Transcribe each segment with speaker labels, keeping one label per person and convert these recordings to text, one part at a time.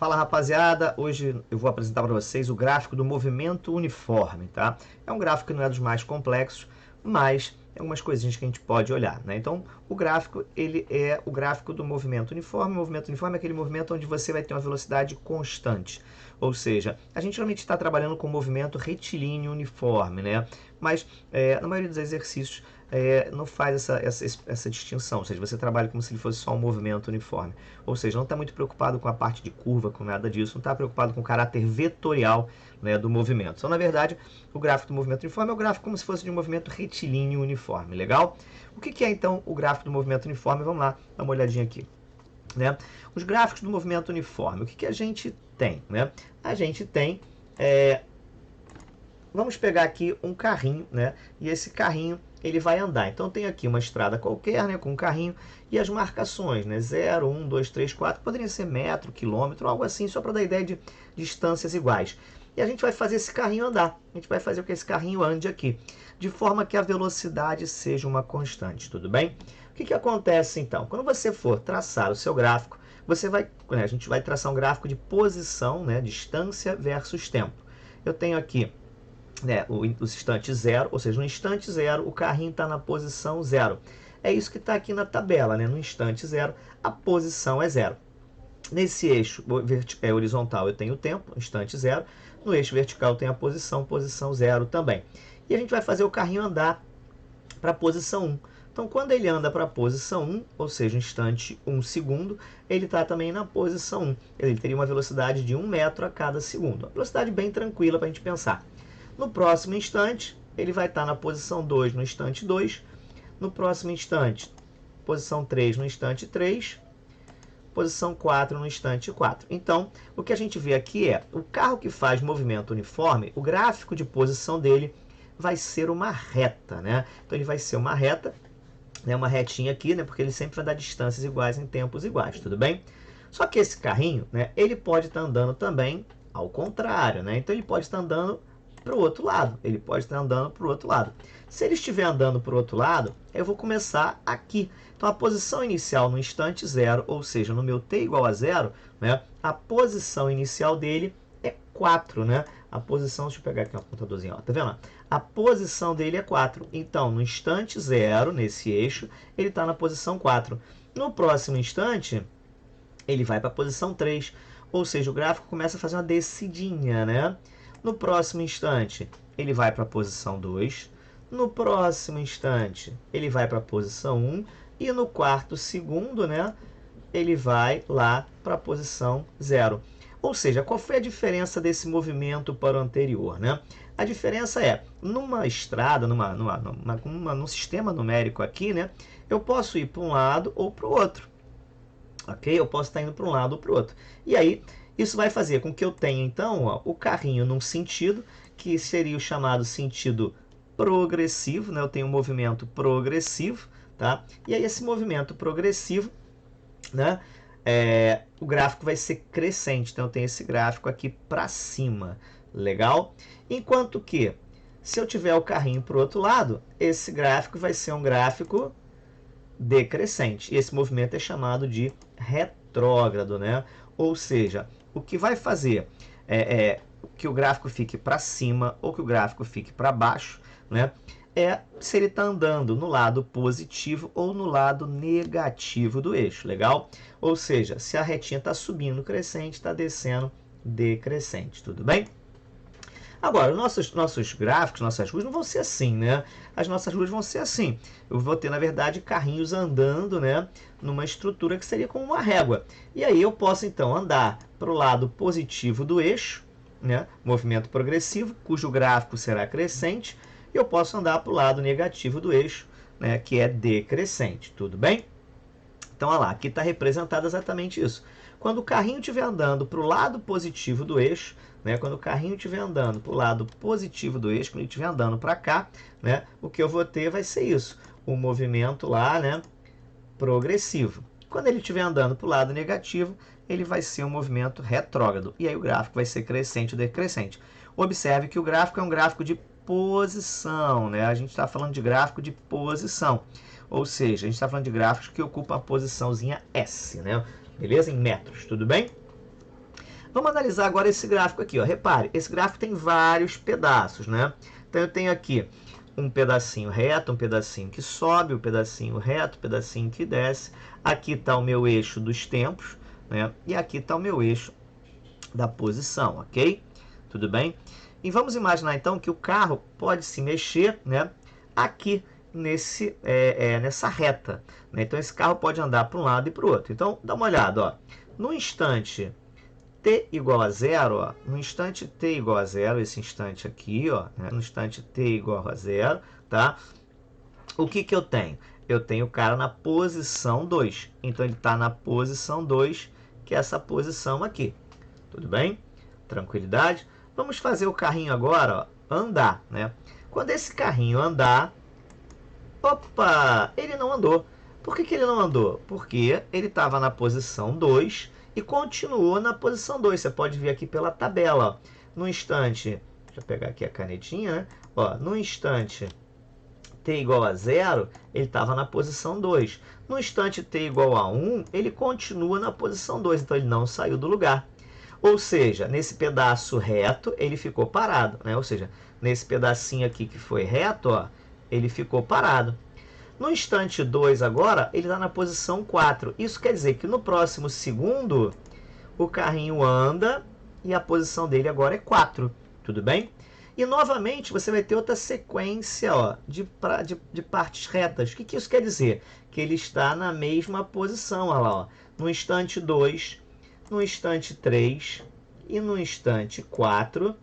Speaker 1: Fala rapaziada, hoje eu vou apresentar para vocês o gráfico do movimento uniforme, tá? É um gráfico que não é dos mais complexos, mas é algumas coisinhas que a gente pode olhar, né? Então, o gráfico, ele é o gráfico do movimento uniforme. O movimento uniforme é aquele movimento onde você vai ter uma velocidade constante. Ou seja, a gente geralmente está trabalhando com movimento retilíneo uniforme, né? Mas na maioria dos exercícios não faz essa distinção, ou seja, você trabalha como se ele fosse só um movimento uniforme. Ou seja, não está muito preocupado com a parte de curva, com nada disso, não está preocupado com o caráter vetorial, né, do movimento. Então, na verdade, o gráfico do movimento uniforme é o gráfico como se fosse de um movimento retilíneo uniforme, legal? O que é então o gráfico do movimento uniforme? Vamos lá, dar uma olhadinha aqui. Né? Os gráficos do movimento uniforme, o que a gente tem? Né? A gente tem, vamos pegar aqui um carrinho, né? E esse carrinho ele vai andar. Então tem aqui uma estrada qualquer, né, com um carrinho e as marcações, né, 0, 1, 2, 3, 4, poderia ser metro, quilômetro, algo assim, só para dar ideia de distâncias iguais. E a gente vai fazer esse carrinho andar. A gente vai fazer com que esse carrinho ande aqui, de forma que a velocidade seja uma constante, tudo bem? O que acontece então? Quando você for traçar o seu gráfico, você vai, a gente vai traçar um gráfico de posição, né, distância versus tempo. Eu tenho aqui o instante zero, ou seja, no instante zero o carrinho está na posição zero. É isso que está aqui na tabela, né? No instante zero a posição é zero. Nesse eixo horizontal eu tenho o tempo, instante zero. No eixo vertical eu tenho a posição zero também. E a gente vai fazer o carrinho andar para a posição 1. Então, quando ele anda para a posição 1, ou seja, instante 1 segundo, ele está também na posição 1. Ele teria uma velocidade de 1 metro a cada segundo. Uma velocidade bem tranquila para a gente pensar. No próximo instante, ele vai estar na posição 2 no instante 2. No próximo instante, posição 3 no instante 3. Posição 4 no instante 4. Então, o que a gente vê aqui é o carro que faz movimento uniforme, o gráfico de posição dele vai ser uma reta, né? Então, ele vai ser uma reta, né? Uma retinha aqui, né? Porque ele sempre vai dar distâncias iguais em tempos iguais, tudo bem? Só que esse carrinho, né? Ele pode estar andando também ao contrário, né? Então, ele pode estar andando para o outro lado. Ele pode estar andando para o outro lado. Se ele estiver andando para o outro lado, eu vou começar aqui. Então, a posição inicial no instante zero, ou seja, no meu t igual a zero, né, a posição inicial dele é 4. Né? A posição, deixa eu pegar aqui um computadorzinho, ó, tá vendo? A posição dele é 4. Então, no instante zero, nesse eixo, ele está na posição 4. No próximo instante, ele vai para a posição 3. Ou seja, o gráfico começa a fazer uma descidinha, né? No próximo instante, ele vai para a posição 2. No próximo instante, ele vai para a posição 1. E no quarto segundo, né, ele vai lá para a posição 0. Ou seja, qual foi a diferença desse movimento para o anterior? Né? A diferença é, numa estrada, num sistema numérico aqui, né, eu posso ir para um lado ou para o outro. Ok? Eu posso estar indo para um lado ou para o outro. E aí, isso vai fazer com que eu tenha, então, ó, o carrinho num sentido, que seria o chamado sentido progressivo, né? Eu tenho um movimento progressivo, tá? E aí, esse movimento progressivo, né? O gráfico vai ser crescente. Então, eu tenho esse gráfico aqui para cima. Legal? Enquanto que, se eu tiver o carrinho para o outro lado, esse gráfico vai ser um gráfico decrescente. E esse movimento é chamado de retrógrado, né? Ou seja, o que vai fazer que o gráfico fique para cima ou que o gráfico fique para baixo, né? É se ele está andando no lado positivo ou no lado negativo do eixo, legal? Ou seja, se a retinha está subindo crescente, está descendo decrescente, tudo bem? Agora, nossos gráficos, nossas ruas não vão ser assim, né? As nossas ruas vão ser assim. Eu vou ter, na verdade, carrinhos andando, né, numa estrutura que seria como uma régua. E aí eu posso, então, andar para o lado positivo do eixo, né, movimento progressivo, cujo gráfico será crescente, e eu posso andar para o lado negativo do eixo, né, que é decrescente. Tudo bem? Então, olha lá, aqui está representado exatamente isso. Quando o carrinho estiver andando para o lado positivo do eixo, né, quando o carrinho estiver andando para o lado positivo do eixo, quando ele estiver andando para cá, né, o que eu vou ter vai ser isso, o movimento lá, né, progressivo. Quando ele estiver andando para o lado negativo, ele vai ser um movimento retrógrado. E aí o gráfico vai ser crescente ou decrescente. Observe que o gráfico é um gráfico de posição, né? A gente está falando de gráfico de posição. Ou seja, a gente está falando de gráficos que ocupam a posiçãozinha S, né? Beleza? Em metros, tudo bem? Vamos analisar agora esse gráfico aqui, ó. Repare, esse gráfico tem vários pedaços, né? Então eu tenho aqui um pedacinho reto, um pedacinho que sobe, um pedacinho reto, um pedacinho que desce. Aqui está o meu eixo dos tempos, né? E aqui está o meu eixo da posição, ok? Tudo bem? E vamos imaginar então que o carro pode se mexer, né? Aqui nessa reta, né? Então esse carro pode andar para um lado e para o outro. Então dá uma olhada, ó. No instante t igual a zero, ó, no instante t igual a zero, esse instante aqui, ó, né, no instante t igual a zero, tá? O que eu tenho? Eu tenho o cara na posição 2. Então, ele está na posição 2, que é essa posição aqui. Tudo bem? Tranquilidade? Vamos fazer o carrinho agora, ó, andar, né? Quando esse carrinho andar, opa, ele não andou. Por que ele não andou? Porque ele estava na posição 2 e continuou na posição 2. Você pode ver aqui pela tabela. Ó. No instante, deixa eu pegar aqui a canetinha, né? Ó, no instante t igual a 0, ele estava na posição 2. No instante t igual a 1, ele continua na posição 2, então ele não saiu do lugar. Ou seja, nesse pedaço reto, ele ficou parado, né? Ou seja, nesse pedacinho aqui que foi reto, ó, ele ficou parado. No instante 2 agora, ele está na posição 4. Isso quer dizer que no próximo segundo, o carrinho anda e a posição dele agora é 4. Tudo bem? E novamente você vai ter outra sequência, ó, de partes retas. O que isso quer dizer? Que ele está na mesma posição. Olha lá, ó. No instante 2, no instante 3 e no instante 4,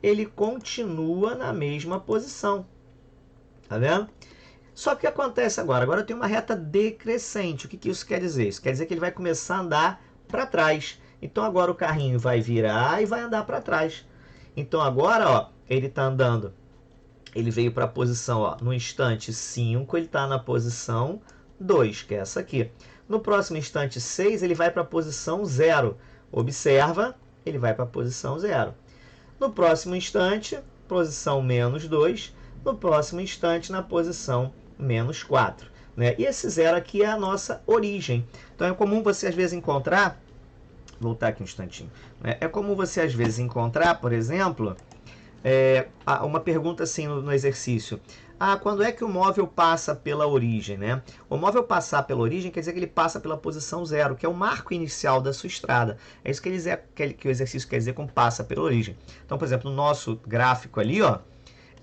Speaker 1: ele continua na mesma posição. Tá vendo? Só que o que acontece agora? Agora eu tenho uma reta decrescente. O que isso quer dizer? Isso quer dizer que ele vai começar a andar para trás. Então agora o carrinho vai virar e vai andar para trás. Então agora, ó, ele está andando. Ele veio para a posição, ó, no instante 5, ele está na posição 2, que é essa aqui. No próximo instante 6, ele vai para a posição 0. Observa, ele vai para a posição 0. No próximo instante, posição menos 2. No próximo instante, na posição menos 4. Né? E esse 0 aqui é a nossa origem. Então é comum você às vezes encontrar, vou voltar aqui um instantinho, né? É comum você às vezes encontrar, por exemplo, uma pergunta assim no exercício. Quando é que o móvel passa pela origem? Né? O móvel passar pela origem quer dizer que ele passa pela posição 0, que é o marco inicial da sua estrada. É isso que o exercício quer dizer com passa pela origem. Então, por exemplo, no nosso gráfico ali, ó,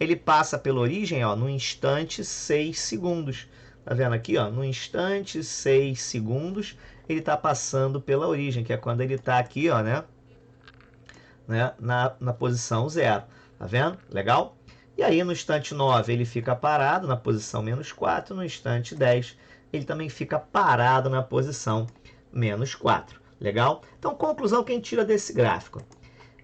Speaker 1: ele passa pela origem, ó, no instante 6 segundos. Tá vendo aqui, ó? No instante 6 segundos, ele está passando pela origem, que é quando ele está aqui, ó, né? Na posição 0. Tá vendo? Legal? E aí, no instante 9, ele fica parado na posição menos 4. No instante 10, ele também fica parado na posição menos 4. Legal? Então, conclusão que a gente tira desse gráfico.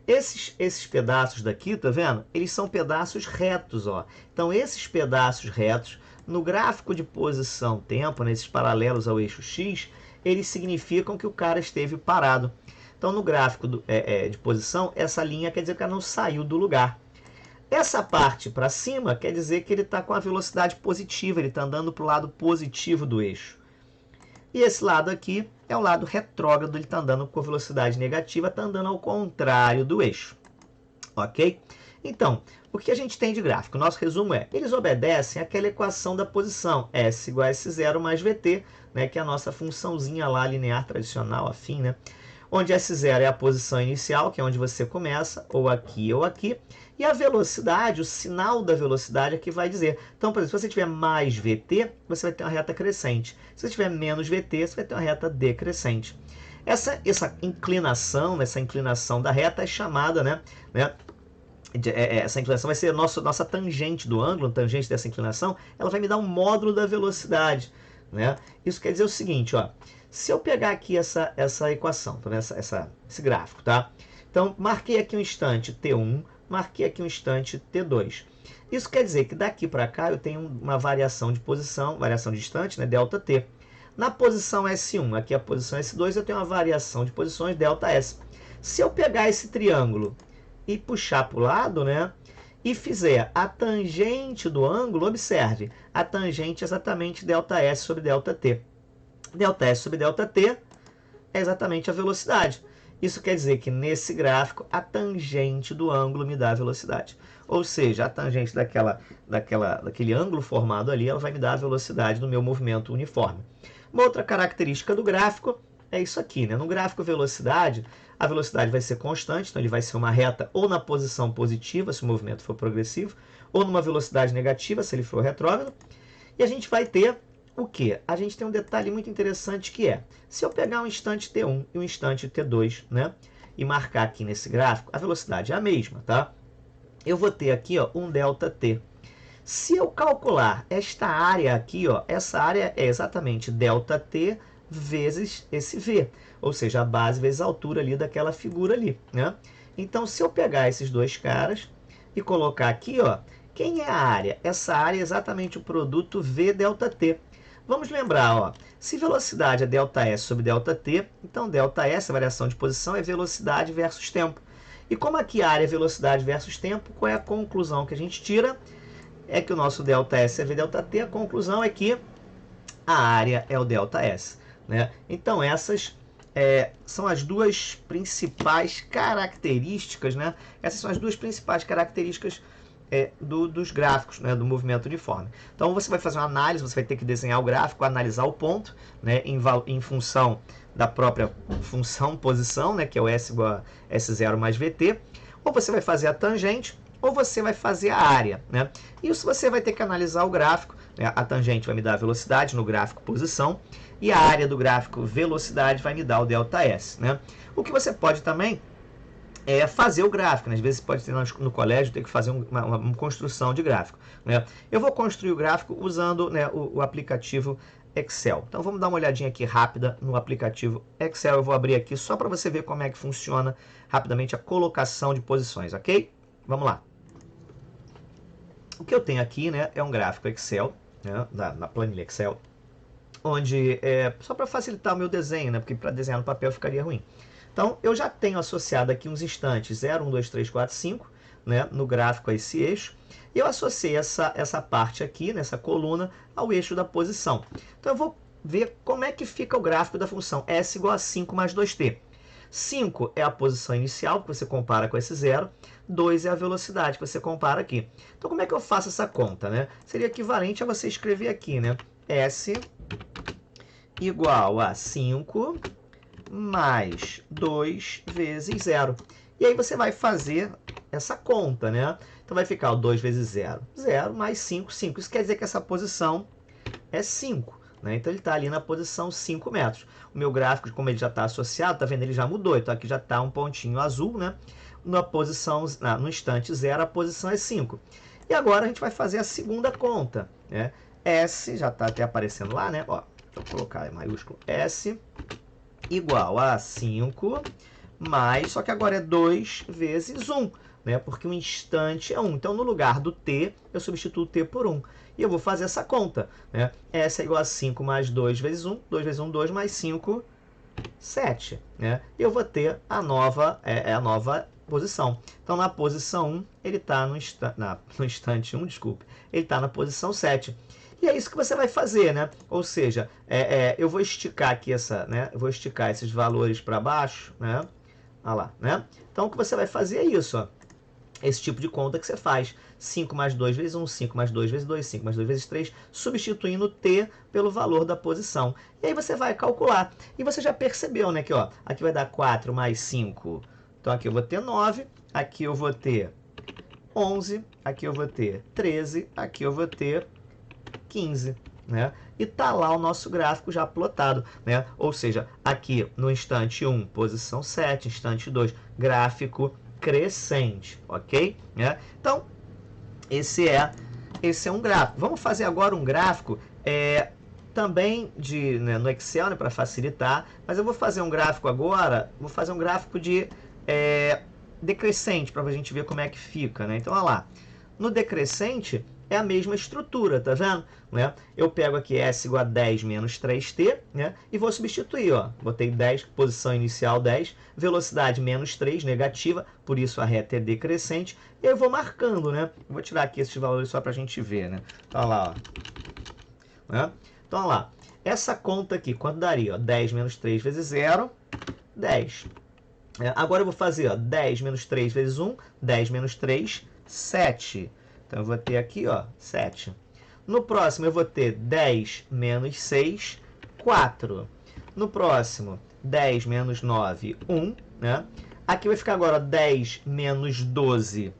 Speaker 1: Esses pedaços daqui, tá vendo? Eles são pedaços retos, ó. Então, esses pedaços retos, no gráfico de posição-tempo, nesses paralelos ao eixo X, eles significam que o cara esteve parado. Então, no gráfico de posição, essa linha quer dizer que o cara não saiu do lugar. Essa parte para cima quer dizer que ele está com a velocidade positiva, ele está andando para o lado positivo do eixo. E esse lado aqui é o lado retrógrado, ele está andando com velocidade negativa, está andando ao contrário do eixo. Ok? Então, o que a gente tem de gráfico? O nosso resumo é, eles obedecem àquela equação da posição, S igual a S0 mais VT, né, que é a nossa funçãozinha lá linear tradicional, afim, né? Onde S0 é a posição inicial, que é onde você começa, ou aqui, e a velocidade, o sinal da velocidade é que vai dizer. Então, por exemplo, se você tiver mais VT, você vai ter uma reta crescente. Se você tiver menos VT, você vai ter uma reta decrescente. Essa inclinação da reta é chamada, né? Essa inclinação vai ser nossa tangente do ângulo, a tangente dessa inclinação, ela vai me dar um módulo da velocidade. Né? Isso quer dizer o seguinte, ó, se eu pegar aqui essa equação, tá vendo? Esse gráfico, tá? Então, marquei aqui um instante T1, marquei aqui um instante T2. Isso quer dizer que daqui para cá eu tenho uma variação de posição, variação de instante, né, delta T. Na posição S1, aqui a posição S2, eu tenho uma variação de posições, delta S. Se eu pegar esse triângulo e puxar para o lado, né, e fizer a tangente do ângulo, observe, a tangente é exatamente ΔS sobre ΔT. ΔS sobre ΔT é exatamente a velocidade. Isso quer dizer que nesse gráfico a tangente do ângulo me dá a velocidade. Ou seja, a tangente daquele ângulo formado ali, ela vai me dar a velocidade do meu movimento uniforme. Uma outra característica do gráfico é isso aqui, né? No gráfico velocidade, a velocidade vai ser constante, então ele vai ser uma reta ou na posição positiva, se o movimento for progressivo, ou numa velocidade negativa, se ele for retrógrado. E a gente vai ter o quê? A gente tem um detalhe muito interessante que é, se eu pegar um instante t1 e um instante t2, né? E marcar aqui nesse gráfico, a velocidade é a mesma, tá? Eu vou ter aqui, ó, um ΔT. Se eu calcular esta área aqui, ó, essa área é exatamente ΔT vezes esse V, ou seja, a base vezes a altura ali daquela figura ali, né? Então, se eu pegar esses dois caras e colocar aqui, ó, quem é a área? Essa área é exatamente o produto V ΔT. Vamos lembrar, ó, se velocidade é ΔS sobre ΔT, então ΔS, a variação de posição, é velocidade versus tempo. E como aqui a área é velocidade versus tempo, qual é a conclusão que a gente tira? É que o nosso ΔS é V ΔT, a conclusão é que a área é o ΔS. Né? Então essas são as duas principais características, né? Essas são as duas principais características dos gráficos, né, do movimento uniforme. Então você vai fazer uma análise, você vai ter que desenhar o gráfico, analisar o ponto, né, em função da própria função posição, né, que é o S igual a S0 mais VT, ou você vai fazer a tangente, ou você vai fazer a área. Né? Isso você vai ter que analisar o gráfico, né? A tangente vai me dar a velocidade no gráfico posição, e a área do gráfico velocidade vai me dar o ΔS. Né? O que você pode também é fazer o gráfico, né? Às vezes você pode ter no colégio, ter que fazer uma construção de gráfico. Né? Eu vou construir o gráfico usando, né, o aplicativo Excel. Então vamos dar uma olhadinha aqui rápida no aplicativo Excel. Eu vou abrir aqui só para você ver como é que funciona rapidamente a colocação de posições, ok? Vamos lá. O que eu tenho aqui, né, é um gráfico Excel, né, na planilha Excel, onde só para facilitar o meu desenho, né, porque para desenhar no papel ficaria ruim. Então, eu já tenho associado aqui uns instantes 0, 1, 2, 3, 4, 5, né, no gráfico a esse eixo, e eu associei essa parte aqui, nessa coluna, ao eixo da posição. Então, eu vou ver como é que fica o gráfico da função S igual a 5 mais 2t. 5 é a posição inicial, que você compara com esse 0. 2 é a velocidade, que você compara aqui. Então, como é que eu faço essa conta? Né? Seria equivalente a você escrever aqui, né? S igual a 5 mais 2 vezes 0. E aí você vai fazer essa conta, né? Então vai ficar o 2 vezes 0, 0 mais 5, 5. Isso quer dizer que essa posição é 5. Né? Então ele está ali na posição 5 metros. O meu gráfico, como ele já está associado, tá vendo? Ele já mudou. Então aqui já está um pontinho azul, né? Na posição, no instante 0, a posição é 5. E agora a gente vai fazer a segunda conta. Né? S, já está até aparecendo lá, né? Ó, vou colocar em maiúsculo, S igual a 5 mais, só que agora é 2 vezes 1, né? Porque um instante é 1. Então, no lugar do t, eu substituo o t por 1. E eu vou fazer essa conta, né? S é igual a 5 mais 2 vezes 1. 2 vezes 1, 2 mais 5, 7. Né? E eu vou ter a nova posição. Então, na posição 1, ele está no instante 1, desculpe, ele está na posição 7. E é isso que você vai fazer, né? Ou seja, eu vou esticar aqui né? Eu vou esticar esses valores para baixo, né? Olha lá, né? Então, o que você vai fazer é isso, ó. Esse tipo de conta que você faz. 5 mais 2 vezes 1, 5 mais 2 vezes 2, 5 mais 2 vezes 3, substituindo o t pelo valor da posição. E aí você vai calcular. E você já percebeu, né? Que, ó, aqui vai dar 4 mais 5. Então, aqui eu vou ter 9. Aqui eu vou ter 11. Aqui eu vou ter 13. Aqui eu vou ter 15, né? E tá lá o nosso gráfico já plotado, né? Ou seja, aqui no instante 1, posição 7, instante 2, gráfico crescente, ok? Né? Então, esse é um gráfico. Vamos fazer agora um gráfico também né, no Excel, né, para facilitar, mas eu vou fazer um gráfico agora, vou fazer um gráfico de decrescente, para a gente ver como é que fica, né? Então, olha lá. No decrescente, é a mesma estrutura, tá vendo? Né? Eu pego aqui S igual a 10 menos 3t, né? E vou substituir, ó. Botei 10, posição inicial 10, velocidade menos 3, negativa, por isso a reta é decrescente. E eu vou marcando, né? Eu vou tirar aqui esses valores só pra gente ver, né? Então, olha lá, ó. Né? Então, olha lá. Essa conta aqui, quanto daria? Ó? 10 menos 3 vezes 0, 10. Agora eu vou fazer, ó, 10 menos 3 vezes 1, 10 menos 3, 7. Então eu vou ter aqui, ó, 7. No próximo eu vou ter 10 menos 6, 4. No próximo, 10 menos 9, 1. Né? Aqui vai ficar agora 10 menos 12,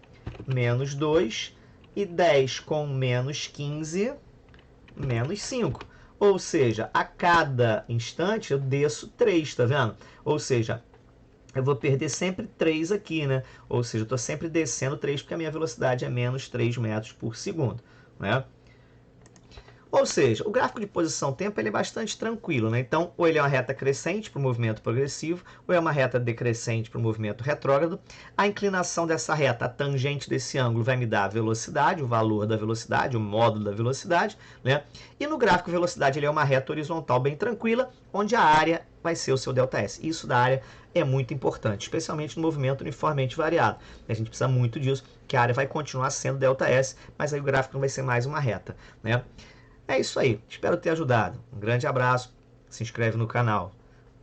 Speaker 1: menos 2. E 10 com menos 15, menos 5. Ou seja, a cada instante eu desço 3, tá vendo? Ou seja, eu vou perder sempre 3 aqui, né? Ou seja, eu estou sempre descendo 3 porque a minha velocidade é menos 3 metros por segundo, né? Ou seja, o gráfico de posição-tempo ele é bastante tranquilo, né? Então, ou ele é uma reta crescente para o movimento progressivo, ou é uma reta decrescente para o movimento retrógrado. A inclinação dessa reta, a tangente desse ângulo, vai me dar a velocidade, o valor da velocidade, o módulo da velocidade, né? E no gráfico velocidade ele é uma reta horizontal bem tranquila, onde a área vai ser o seu ΔS. Isso da área é muito importante, especialmente no movimento uniformemente variado. A gente precisa muito disso, que a área vai continuar sendo ΔS, mas aí o gráfico não vai ser mais uma reta, né? É isso aí, espero ter ajudado. Um grande abraço, se inscreve no canal.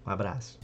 Speaker 1: Um abraço.